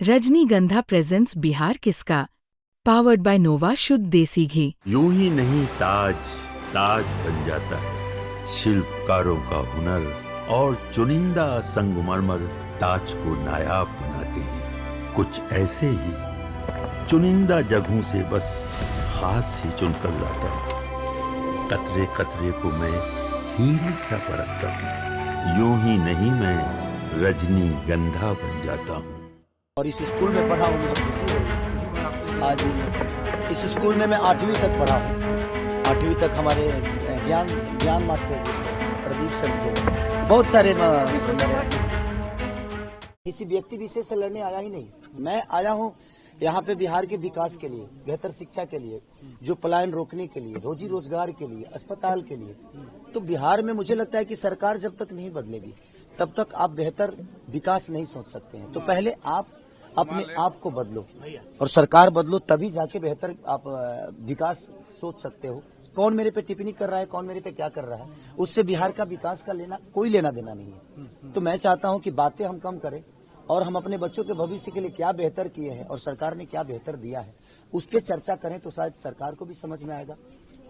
रजनीगंधा प्रेजेंट्स बिहार किसका, powered by नोवा शुद्ध देसी घी। यूं ही नहीं ताज ताज बन जाता है, शिल्पकारों का हुनर और चुनिंदा संगमरमर ताज को नायाब बनाते हैं। कुछ ऐसे ही चुनिंदा जगहों से बस खास ही चुनकर लाता हूँ। कतरे कतरे को मैं हीरे सा परखता हूँ। यूं ही नहीं मैं रजनीगंधा बन जाता हूँ। और इस स्कूल में पढ़ा हूँ, मुझे खुशी है। आज इस स्कूल में मैं 8वीं तक पढ़ा हूँ। 8वीं तक हमारे ज्ञान मास्टर जी प्रदीप सर थे। बहुत सारे किसी व्यक्ति विशेष से लड़ने आया ही नहीं। मैं आया हूँ यहाँ पे बिहार के विकास के लिए, बेहतर शिक्षा के लिए, जो पलायन रोकने के लिए, रोजी रोजगार के लिए, अस्पताल के लिए। तो बिहार में मुझे लगता है कि सरकार जब तक नहीं बदलेगी तब तक आप बेहतर विकास नहीं सोच सकते हैं। तो पहले आप अपने आप को बदलो और सरकार बदलो, तभी जाके बेहतर आप विकास सोच सकते हो। कौन मेरे पे टिप्पणी कर रहा है, कौन मेरे पे क्या कर रहा है, उससे बिहार का विकास का कोई लेना देना नहीं है। तो मैं चाहता हूं कि बातें हम कम करें और हम अपने बच्चों के भविष्य के लिए क्या बेहतर किए हैं और सरकार ने क्या बेहतर दिया है उस पर चर्चा करें, तो शायद सरकार को भी समझ में आएगा।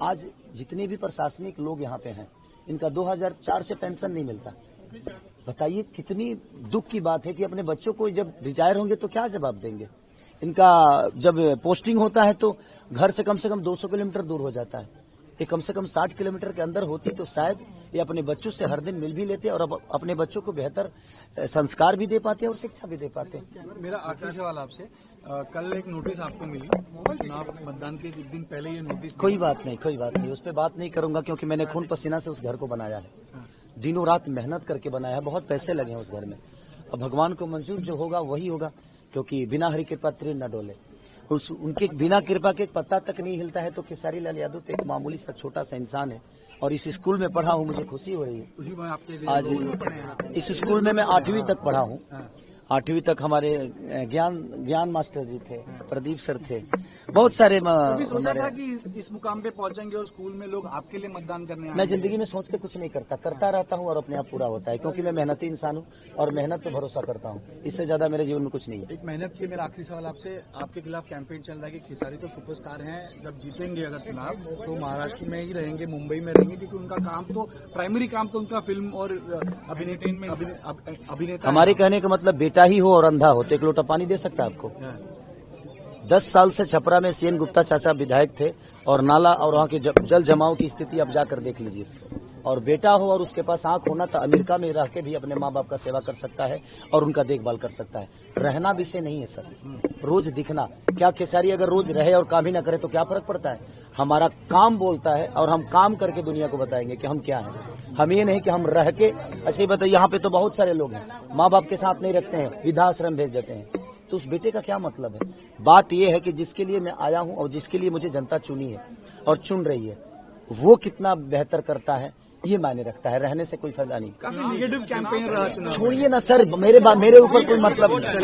आज जितने भी प्रशासनिक लोग यहाँ पे हैं, इनका 2004 से पेंशन नहीं मिलता। बताइए कितनी दुख की बात है कि अपने बच्चों को जब रिटायर होंगे तो क्या जवाब देंगे। इनका जब पोस्टिंग होता है तो घर से कम 200 किलोमीटर दूर हो जाता है। ये कम से कम 60 किलोमीटर के अंदर होती तो शायद ये अपने बच्चों से हर दिन मिल भी लेते और अब अपने बच्चों को बेहतर संस्कार भी दे पाते और शिक्षा भी दे पाते। मेरा आखिरी सवाल आपसे, कल एक नोटिस आपको मिली चुनाव मतदान के एक दिन पहले, ये नोटिस कोई बात नहीं, उस पर बात नहीं करूंगा क्योंकि मैंने खून पसीना से उस घर को बनाया है, दिनों रात मेहनत करके बनाया है, बहुत पैसे लगे हैं उस घर में। अब भगवान को मंजूर जो होगा वही होगा, क्योंकि बिना हरि कृपा तीर न डोले। उनके बिना कृपा के एक पत्ता तक नहीं हिलता है। तो खेसारी लाल यादव तो एक मामूली सा छोटा सा इंसान है और इस स्कूल में पढ़ा हूँ, मुझे खुशी हो रही है। आज इस स्कूल में मैं 8वीं तक पढ़ा हूँ। 8वीं तक हमारे ज्ञान मास्टर जी थे, प्रदीप सर थे। बहुत सारे सोचा था कि इस मुकाम पे पहुंचेंगे और स्कूल में लोग आपके लिए मतदान करने आएंगे। मैं जिंदगी में सोच के कुछ नहीं करता रहता हूँ और अपने आप पूरा होता है, क्योंकि मैं मेहनती इंसान हूँ और मेहनत पे भरोसा करता हूँ। इससे ज्यादा मेरे जीवन में कुछ नहीं है। एक मेहनत की मेरा आखिरी सवाल आपसे, आपके खिलाफ कैंपेन चल रहा है कि खेसारी तो सुपरस्टार हैं, जब जीतेंगे अगर चुनाव तो महाराष्ट्र में ही रहेंगे, मुंबई में रहेंगे, क्योंकि उनका काम तो प्राइमरी काम तो उनका फिल्म और अभिनेता। हमारे कहने का मतलब बेटा ही हो और अंधा हो तो एक लोटा पानी दे सकता है आपको। 10 साल से छपरा में सीएन गुप्ता चाचा विधायक थे और नाला और वहाँ के जल जमाव की स्थिति आप जाकर देख लीजिए। और बेटा हो और उसके पास आंख होना तो अमेरिका में रह के भी अपने माँ बाप का सेवा कर सकता है और उनका देखभाल कर सकता है। रहना विषय नहीं है सर, रोज दिखना। क्या खेसारी अगर रोज रहे और काम ही ना करे तो क्या फर्क पड़ता है। हमारा काम बोलता है और हम काम करके दुनिया को बताएंगे कि हम क्या हैं। हम ये नहीं कि हम रह के ऐसे ही बताइए। यहाँ पे तो बहुत सारे लोग हैं माँ बाप के साथ नहीं रखते हैं, वृद्धाश्रम भेज देते हैं, तो उस बेटे का क्या मतलब है। बात यह है कि जिसके लिए मैं आया हूं और जिसके लिए मुझे जनता चुनी है और चुन रही है, वो कितना बेहतर करता है ये मायने रखता है। रहने से कोई फायदा नहीं। काफी नेगेटिव कैंपेन रहा चुनाव। छोड़िए ना सर, मेरे ऊपर कोई मतलब नहीं।